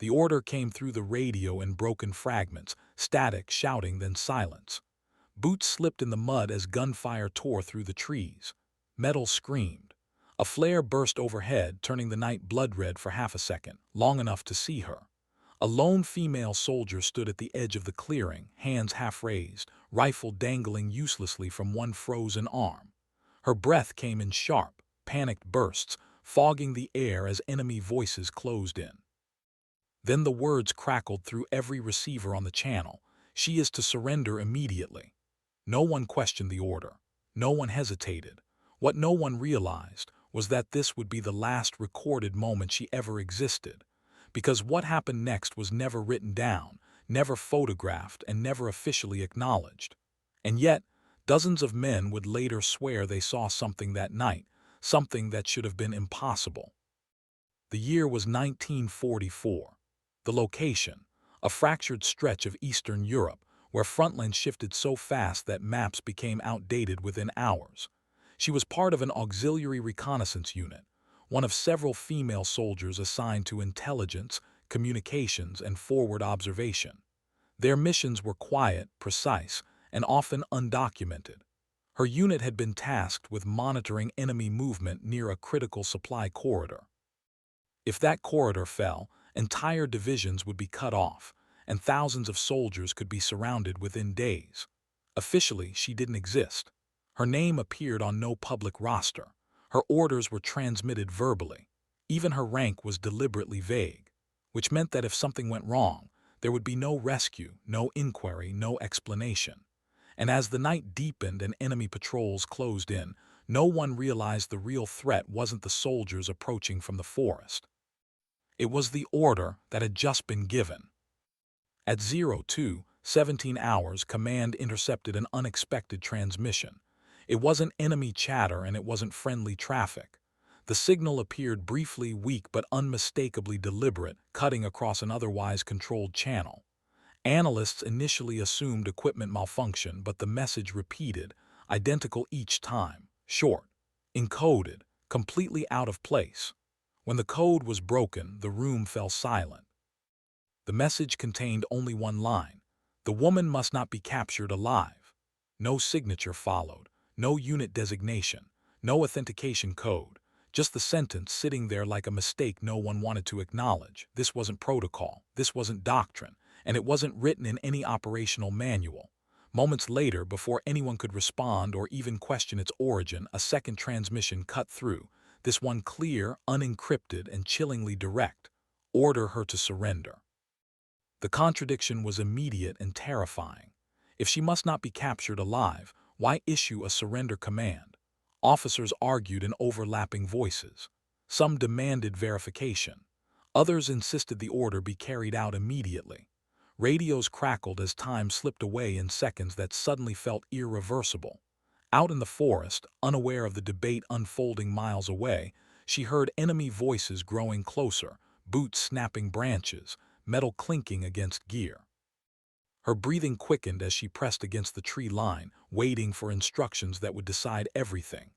The order came through the radio in broken fragments, static, shouting, then silence. Boots slipped in the mud as gunfire tore through the trees. Metal screamed. A flare burst overhead, turning the night blood-red for half a second, long enough to see her. A lone female soldier stood at the edge of the clearing, hands half raised, rifle dangling uselessly from one frozen arm. Her breath came in sharp, panicked bursts, fogging the air as enemy voices closed in. Then the words crackled through every receiver on the channel. She is to surrender immediately. No one questioned the order. No one hesitated. What no one realized was that this would be the last recorded moment she ever existed, because what happened next was never written down, never photographed, and never officially acknowledged. And yet, dozens of men would later swear they saw something that night, something that should have been impossible. The year was 1944. The location, a fractured stretch of Eastern Europe, where frontlines shifted so fast that maps became outdated within hours. She was part of an auxiliary reconnaissance unit, one of several female soldiers assigned to intelligence, communications, and forward observation. Their missions were quiet, precise, and often undocumented. Her unit had been tasked with monitoring enemy movement near a critical supply corridor. If that corridor fell, entire divisions would be cut off, and thousands of soldiers could be surrounded within days. Officially, she didn't exist. Her name appeared on no public roster. Her orders were transmitted verbally. Even her rank was deliberately vague, which meant that if something went wrong, there would be no rescue, no inquiry, no explanation. And as the night deepened and enemy patrols closed in, no one realized the real threat wasn't the soldiers approaching from the forest. It was the order that had just been given. At 02:17 hours, command intercepted an unexpected transmission. It wasn't enemy chatter and it wasn't friendly traffic. The signal appeared briefly, weak but unmistakably deliberate, cutting across an otherwise controlled channel. Analysts initially assumed equipment malfunction, but the message repeated, identical each time, short, encoded, completely out of place. When the code was broken, the room fell silent. The message contained only one line: the woman must not be captured alive. No signature followed, no unit designation, no authentication code, just the sentence sitting there like a mistake no one wanted to acknowledge. This wasn't protocol, this wasn't doctrine, and it wasn't written in any operational manual. Moments later, before anyone could respond or even question its origin, a second transmission cut through, this one clear, unencrypted, and chillingly direct: order her to surrender. The contradiction was immediate and terrifying. If she must not be captured alive, why issue a surrender command? Officers argued in overlapping voices. Some demanded verification. Others insisted the order be carried out immediately. Radios crackled as time slipped away in seconds that suddenly felt irreversible. Out in the forest, unaware of the debate unfolding miles away, she heard enemy voices growing closer, boots snapping branches, metal clinking against gear. Her breathing quickened as she pressed against the tree line, waiting for instructions that would decide everything.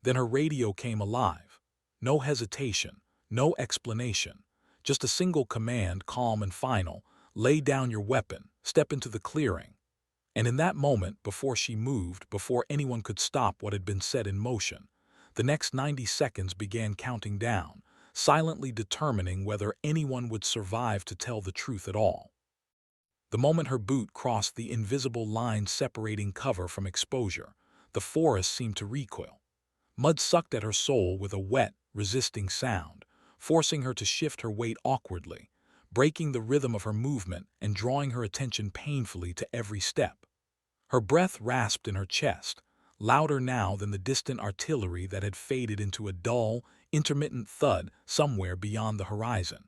Then her radio came alive. No hesitation, no explanation, just a single command, calm and final: lay down your weapon, step into the clearing. And in that moment, before she moved, before anyone could stop what had been set in motion, the next 90 seconds began counting down, silently determining whether anyone would survive to tell the truth at all. The moment her boot crossed the invisible line separating cover from exposure, the forest seemed to recoil. Mud sucked at her soul with a wet, resisting sound, forcing her to shift her weight awkwardly, breaking the rhythm of her movement and drawing her attention painfully to every step. Her breath rasped in her chest, louder now than the distant artillery that had faded into a dull, intermittent thud somewhere beyond the horizon.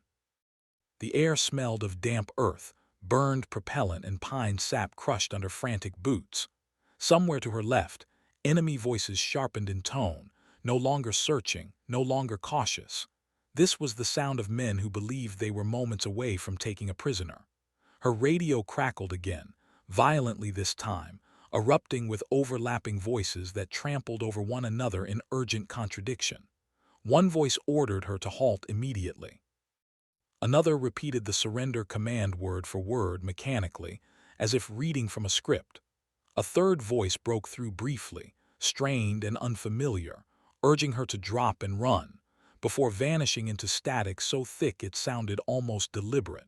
The air smelled of damp earth, burned propellant, and pine sap crushed under frantic boots. Somewhere to her left, enemy voices sharpened in tone, no longer searching, no longer cautious. This was the sound of men who believed they were moments away from taking a prisoner. Her radio crackled again, violently this time, erupting with overlapping voices that trampled over one another in urgent contradiction. One voice ordered her to halt immediately. Another repeated the surrender command word for word mechanically, as if reading from a script. A third voice broke through briefly, strained and unfamiliar, urging her to drop and run, before vanishing into static so thick it sounded almost deliberate.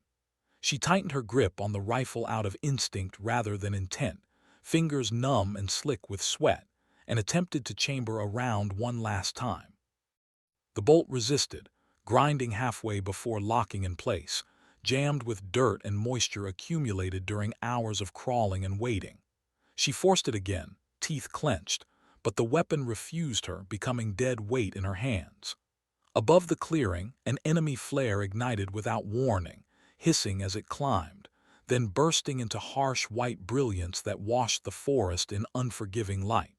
She tightened her grip on the rifle out of instinct rather than intent, fingers numb and slick with sweat, and attempted to chamber a round one last time. The bolt resisted, grinding halfway before locking in place, jammed with dirt and moisture accumulated during hours of crawling and waiting. She forced it again, teeth clenched, but the weapon refused her, becoming dead weight in her hands. Above the clearing, an enemy flare ignited without warning, hissing as it climbed, then bursting into harsh white brilliance that washed the forest in unforgiving light.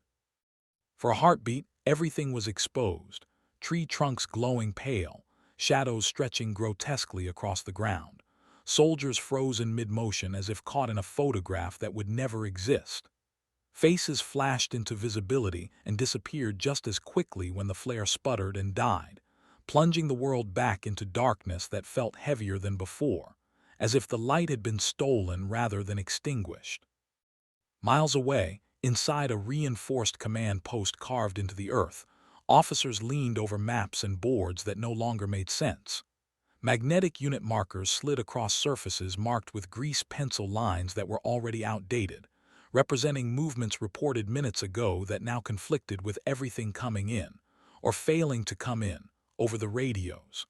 For a heartbeat, everything was exposed, tree trunks glowing pale, shadows stretching grotesquely across the ground, soldiers frozen mid-motion as if caught in a photograph that would never exist. Faces flashed into visibility and disappeared just as quickly when the flare sputtered and died, plunging the world back into darkness that felt heavier than before, as if the light had been stolen rather than extinguished. Miles away, inside a reinforced command post carved into the earth, officers leaned over maps and boards that no longer made sense. Magnetic unit markers slid across surfaces marked with grease pencil lines that were already outdated, representing movements reported minutes ago that now conflicted with everything coming in, or failing to come in, over the radios.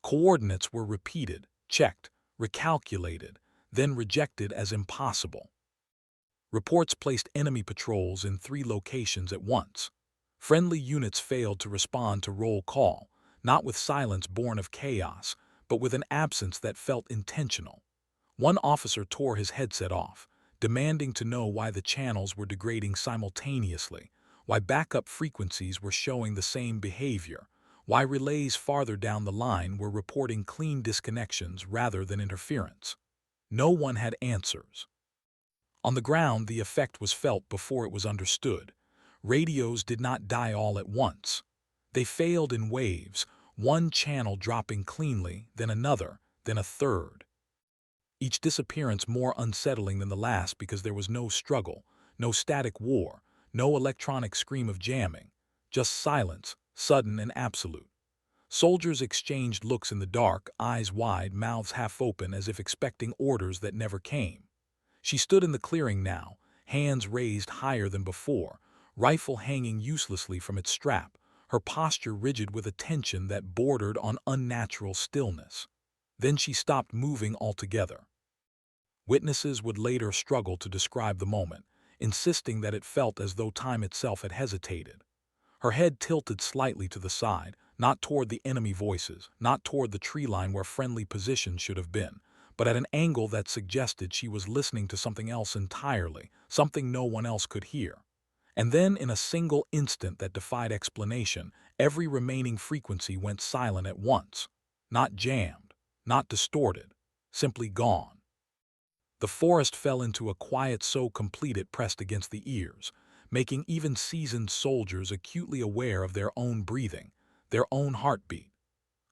Coordinates were repeated, checked, recalculated, then rejected as impossible. Reports placed enemy patrols in 3 locations at once. Friendly units failed to respond to roll call, not with silence born of chaos, but with an absence that felt intentional. One officer tore his headset off, demanding to know why the channels were degrading simultaneously, why backup frequencies were showing the same behavior, why relays farther down the line were reporting clean disconnections rather than interference. No one had answers. On the ground, the effect was felt before it was understood. Radios did not die all at once. They failed in waves, one channel dropping cleanly, then another, then a third. Each disappearance more unsettling than the last because there was no struggle, no static war, no electronic scream of jamming, just silence, sudden and absolute. Soldiers exchanged looks in the dark, eyes wide, mouths half open as if expecting orders that never came. She stood in the clearing now, hands raised higher than before, rifle hanging uselessly from its strap, her posture rigid with a tension that bordered on unnatural stillness. Then she stopped moving altogether. Witnesses would later struggle to describe the moment, insisting that it felt as though time itself had hesitated. Her head tilted slightly to the side, not toward the enemy voices, not toward the tree line where friendly positions should have been, but at an angle that suggested she was listening to something else entirely, something no one else could hear. And then, in a single instant that defied explanation, every remaining frequency went silent at once. Not jammed, not distorted, simply gone. The forest fell into a quiet so complete it pressed against the ears, making even seasoned soldiers acutely aware of their own breathing, their own heartbeat.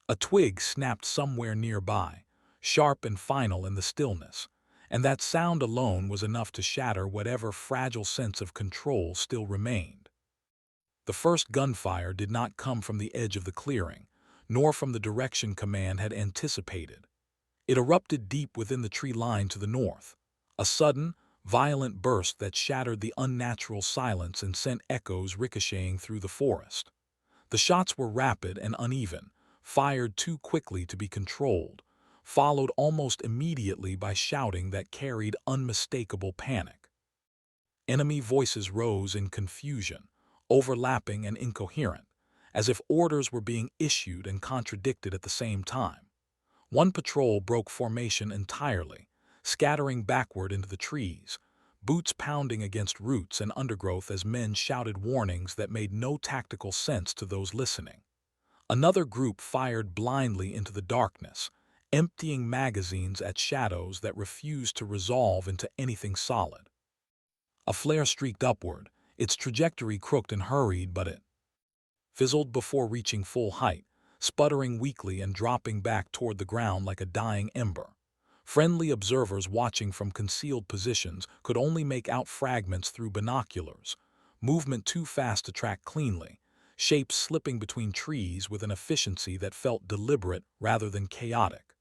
A twig snapped somewhere nearby, sharp and final in the stillness, and that sound alone was enough to shatter whatever fragile sense of control still remained. The first gunfire did not come from the edge of the clearing, nor from the direction command had anticipated. It erupted deep within the tree line to the north, a sudden, violent burst that shattered the unnatural silence and sent echoes ricocheting through the forest. The shots were rapid and uneven, fired too quickly to be controlled, followed almost immediately by shouting that carried unmistakable panic. Enemy voices rose in confusion, overlapping and incoherent, as if orders were being issued and contradicted at the same time. One patrol broke formation entirely, scattering backward into the trees, boots pounding against roots and undergrowth as men shouted warnings that made no tactical sense to those listening. Another group fired blindly into the darkness, emptying magazines at shadows that refused to resolve into anything solid. A flare streaked upward, its trajectory crooked and hurried, but it fizzled before reaching full height, sputtering weakly and dropping back toward the ground like a dying ember. Friendly observers watching from concealed positions could only make out fragments through binoculars, movement too fast to track cleanly, shapes slipping between trees with an efficiency that felt deliberate rather than chaotic.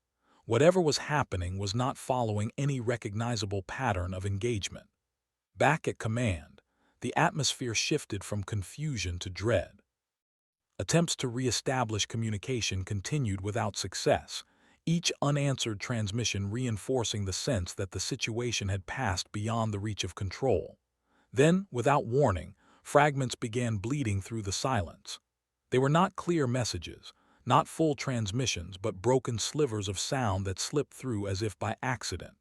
Whatever was happening was not following any recognizable pattern of engagement. Back at command, the atmosphere shifted from confusion to dread. Attempts to re-establish communication continued without success, each unanswered transmission reinforcing the sense that the situation had passed beyond the reach of control. Then, without warning, fragments began bleeding through the silence. They were not clear messages, not full transmissions, but broken slivers of sound that slipped through as if by accident.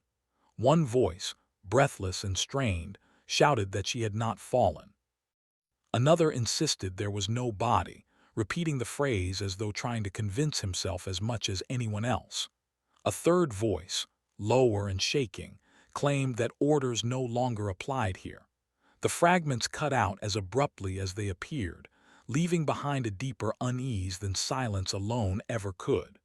One voice, breathless and strained, shouted that she had not fallen. Another insisted there was no body, repeating the phrase as though trying to convince himself as much as anyone else. A third voice, lower and shaking, claimed that orders no longer applied here. The fragments cut out as abruptly as they appeared, leaving behind a deeper unease than silence alone ever could.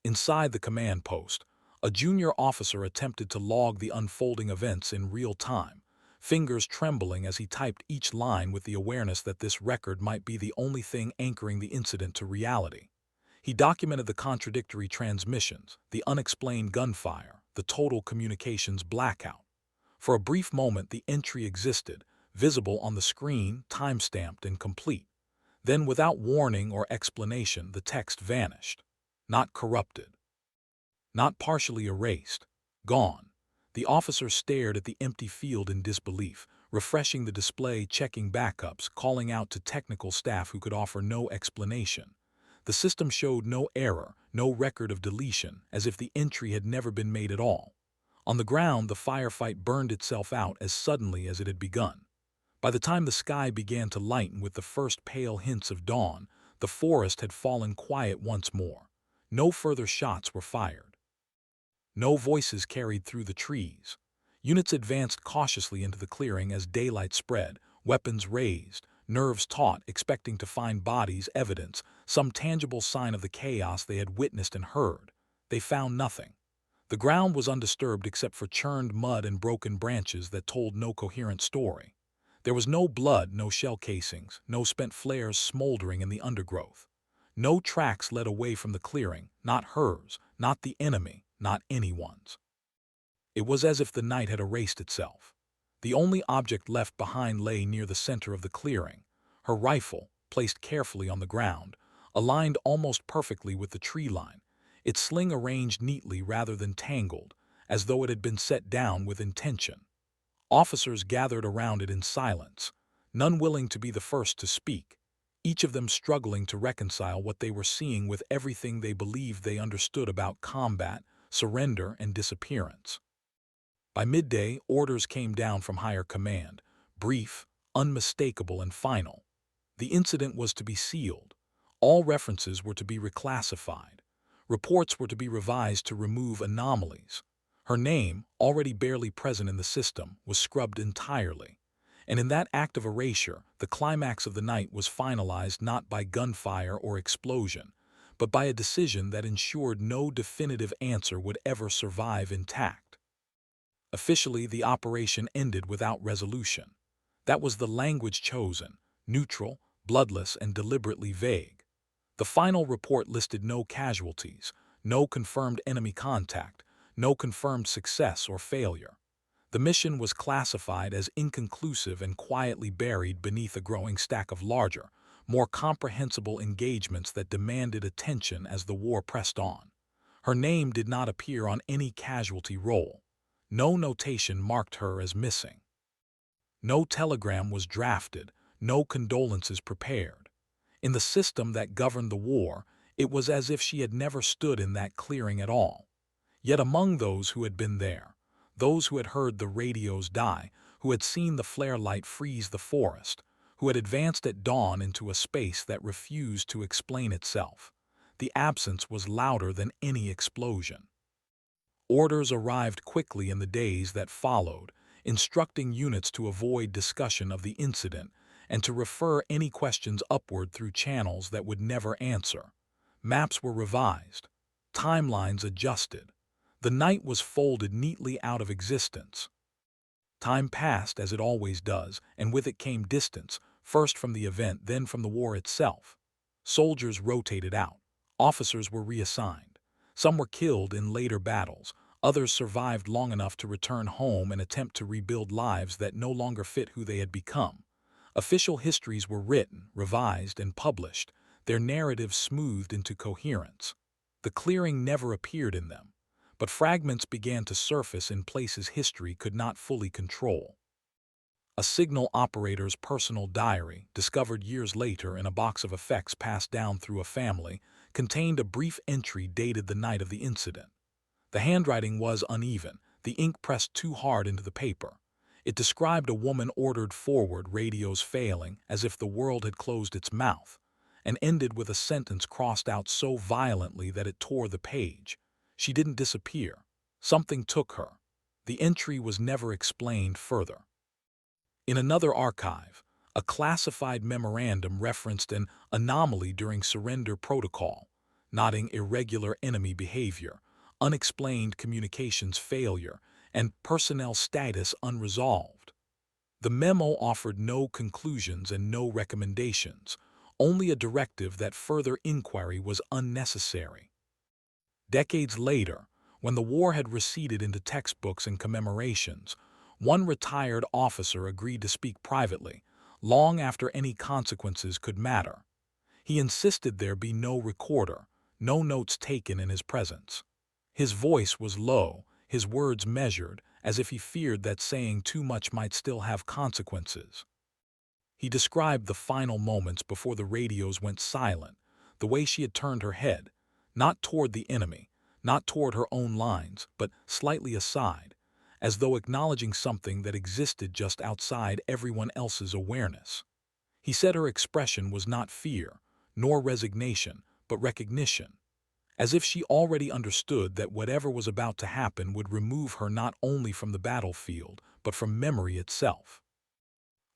Inside the command post, a junior officer attempted to log the unfolding events in real time, fingers trembling as he typed each line with the awareness that this record might be the only thing anchoring the incident to reality. He documented the contradictory transmissions, the unexplained gunfire, the total communications blackout. For a brief moment the entry existed, visible on the screen, time-stamped and complete. Then, without warning or explanation, the text vanished. Not corrupted. Not partially erased. Gone. The officer stared at the empty field in disbelief, refreshing the display, checking backups, calling out to technical staff who could offer no explanation. The system showed no error, no record of deletion, as if the entry had never been made at all. On the ground, the firefight burned itself out as suddenly as it had begun. By the time the sky began to lighten with the first pale hints of dawn, the forest had fallen quiet once more. No further shots were fired. No voices carried through the trees. Units advanced cautiously into the clearing as daylight spread, weapons raised, nerves taut, expecting to find bodies, evidence, some tangible sign of the chaos they had witnessed and heard. They found nothing. The ground was undisturbed except for churned mud and broken branches that told no coherent story. There was no blood, no shell casings, no spent flares smoldering in the undergrowth. No tracks led away from the clearing, not hers, not the enemy, not anyone's. It was as if the night had erased itself. The only object left behind lay near the center of the clearing, her rifle, placed carefully on the ground, aligned almost perfectly with the tree line, its sling arranged neatly rather than tangled, as though it had been set down with intention. Officers gathered around it in silence, none willing to be the first to speak, each of them struggling to reconcile what they were seeing with everything they believed they understood about combat, surrender, and disappearance. By midday, orders came down from higher command, brief, unmistakable, and final. The incident was to be sealed. All references were to be reclassified. Reports were to be revised to remove anomalies. Her name, already barely present in the system, was scrubbed entirely. And in that act of erasure, the climax of the night was finalized not by gunfire or explosion, but by a decision that ensured no definitive answer would ever survive intact. Officially, the operation ended without resolution. That was the language chosen, neutral, bloodless, and deliberately vague. The final report listed no casualties, no confirmed enemy contact, no confirmed success or failure. The mission was classified as inconclusive and quietly buried beneath a growing stack of larger, more comprehensible engagements that demanded attention as the war pressed on. Her name did not appear on any casualty roll. No notation marked her as missing. No telegram was drafted, no condolences prepared. In the system that governed the war, it was as if she had never stood in that clearing at all. Yet among those who had been there, those who had heard the radios die, who had seen the flare light freeze the forest, who had advanced at dawn into a space that refused to explain itself, the absence was louder than any explosion. Orders arrived quickly in the days that followed, instructing units to avoid discussion of the incident and to refer any questions upward through channels that would never answer. Maps were revised, timelines adjusted. The night was folded neatly out of existence. Time passed as it always does, and with it came distance, first from the event, then from the war itself. Soldiers rotated out. Officers were reassigned. Some were killed in later battles. Others survived long enough to return home and attempt to rebuild lives that no longer fit who they had become. Official histories were written, revised, and published, their narratives smoothed into coherence. The clearing never appeared in them, but fragments began to surface in places history could not fully control. A signal operator's personal diary, discovered years later in a box of effects passed down through a family, contained a brief entry dated the night of the incident. The handwriting was uneven, the ink pressed too hard into the paper. It described a woman ordered forward, radios failing, as if the world had closed its mouth, and ended with a sentence crossed out so violently that it tore the page. She didn't disappear. Something took her. The entry was never explained further. In another archive, a classified memorandum referenced an anomaly during surrender protocol, noting irregular enemy behavior, unexplained communications failure, and personnel status unresolved. The memo offered no conclusions and no recommendations, only a directive that further inquiry was unnecessary. Decades later, when the war had receded into textbooks and commemorations, one retired officer agreed to speak privately, long after any consequences could matter. He insisted there be no recorder, no notes taken in his presence. His voice was low, his words measured, as if he feared that saying too much might still have consequences. He described the final moments before the radios went silent, the way she had turned her head, not toward the enemy, not toward her own lines, but slightly aside, as though acknowledging something that existed just outside everyone else's awareness. He said her expression was not fear, nor resignation, but recognition, as if she already understood that whatever was about to happen would remove her not only from the battlefield, but from memory itself.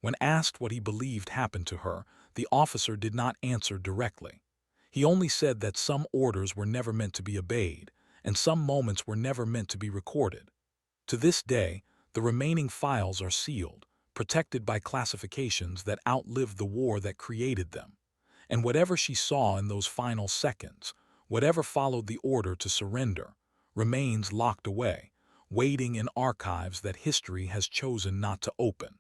When asked what he believed happened to her, the officer did not answer directly. He only said that some orders were never meant to be obeyed, and some moments were never meant to be recorded. To this day, the remaining files are sealed, protected by classifications that outlived the war that created them. And whatever she saw in those final seconds, whatever followed the order to surrender, remains locked away, waiting in archives that history has chosen not to open.